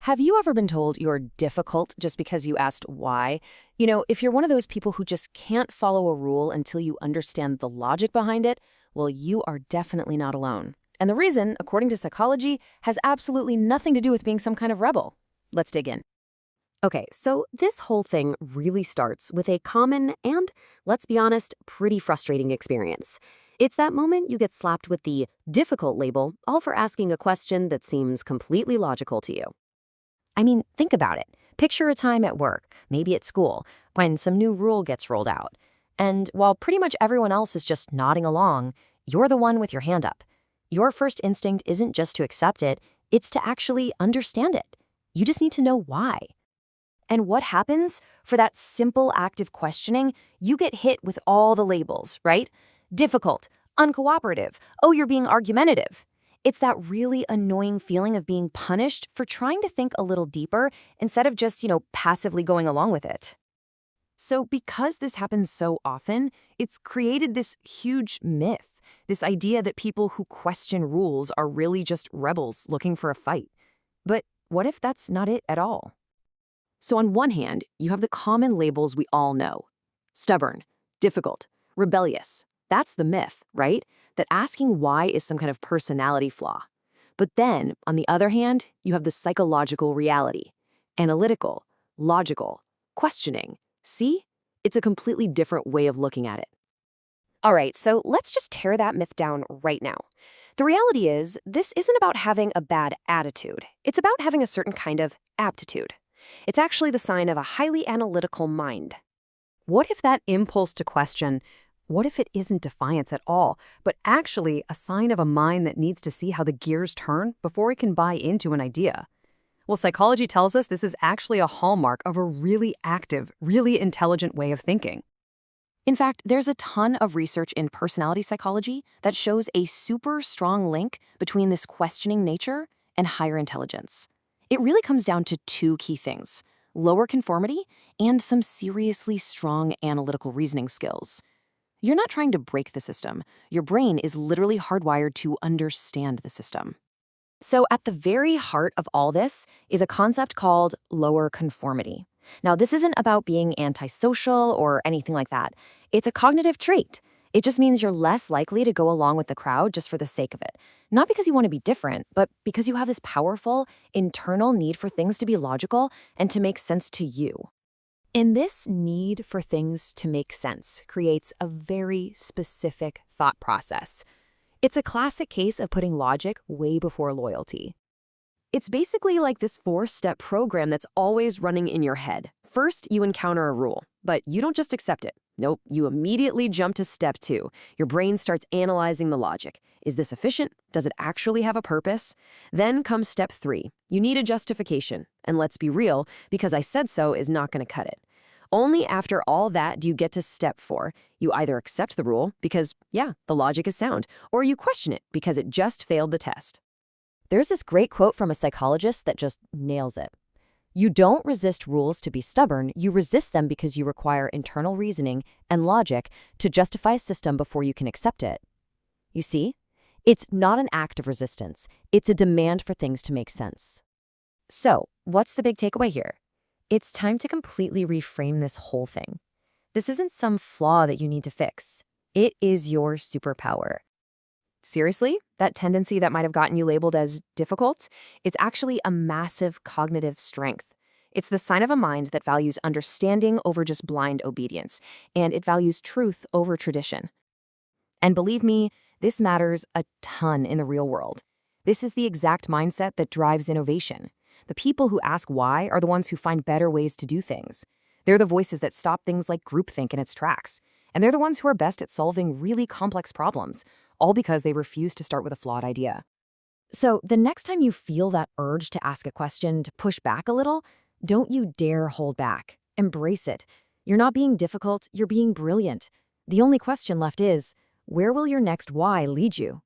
Have you ever been told you're difficult just because you asked why? If you're one of those people who just can't follow a rule until you understand the logic behind it, well, you are definitely not alone. And the reason, according to psychology, has absolutely nothing to do with being some kind of rebel. Let's dig in. Okay, so this whole thing really starts with a common and, let's be honest, pretty frustrating experience. It's that moment you get slapped with the difficult label, all for asking a question that seems completely logical to you. I mean, think about it. Picture a time at work, maybe at school, when some new rule gets rolled out. And while pretty much everyone else is just nodding along, you're the one with your hand up. Your first instinct isn't just to accept it, it's to actually understand it. You just need to know why. And what happens? For that simple act of questioning, you get hit with all the labels, right? Difficult, uncooperative, oh, you're being argumentative. It's that really annoying feeling of being punished for trying to think a little deeper instead of just, passively going along with it. So because this happens so often, it's created this huge myth, this idea that people who question rules are really just rebels looking for a fight. But what if that's not it at all? So on one hand, you have the common labels we all know. Stubborn, difficult, rebellious. That's the myth, right? That asking why is some kind of personality flaw. But then, on the other hand, you have the psychological reality. Analytical, logical, questioning. See? It's a completely different way of looking at it. All right, so let's just tear that myth down right now. The reality is, this isn't about having a bad attitude. It's about having a certain kind of aptitude. It's actually the sign of a highly analytical mind. What if that impulse to question, what if it isn't defiance at all, but actually a sign of a mind that needs to see how the gears turn before it can buy into an idea? Well, psychology tells us this is actually a hallmark of a really active, really intelligent way of thinking. In fact, there's a ton of research in personality psychology that shows a super strong link between this questioning nature and higher intelligence. It really comes down to two key things: lower conformity and some seriously strong analytical reasoning skills. You're not trying to break the system. Your brain is literally hardwired to understand the system. So at the very heart of all this is a concept called lower conformity. Now, this isn't about being antisocial or anything like that. It's a cognitive trait. It just means you're less likely to go along with the crowd just for the sake of it. Not because you want to be different, but because you have this powerful internal need for things to be logical and to make sense to you. And this need for things to make sense creates a very specific thought process. It's a classic case of putting logic way before loyalty. It's basically like this 4-step program that's always running in your head. First, you encounter a rule, but you don't just accept it. Nope, you immediately jump to step 2. Your brain starts analyzing the logic. Is this efficient? Does it actually have a purpose? Then comes step 3. You need a justification. And let's be real, because I said so is not going to cut it. Only after all that do you get to step 4. You either accept the rule because, yeah, the logic is sound, or you question it because it just failed the test. There's this great quote from a psychologist that just nails it. You don't resist rules to be stubborn, you resist them because you require internal reasoning and logic to justify a system before you can accept it. You see? It's not an act of resistance. It's a demand for things to make sense. So, what's the big takeaway here? It's time to completely reframe this whole thing. This isn't some flaw that you need to fix. It is your superpower. Seriously, that tendency that might have gotten you labeled as difficult, it's actually a massive cognitive strength. It's the sign of a mind that values understanding over just blind obedience, and it values truth over tradition. And believe me, this matters a ton in the real world. This is the exact mindset that drives innovation. The people who ask why are the ones who find better ways to do things. They're the voices that stop things like groupthink in its tracks. And they're the ones who are best at solving really complex problems, all because they refuse to start with a flawed idea. So the next time you feel that urge to ask a question, to push back a little, don't you dare hold back. Embrace it. You're not being difficult, you're being brilliant. The only question left is, where will your next why lead you?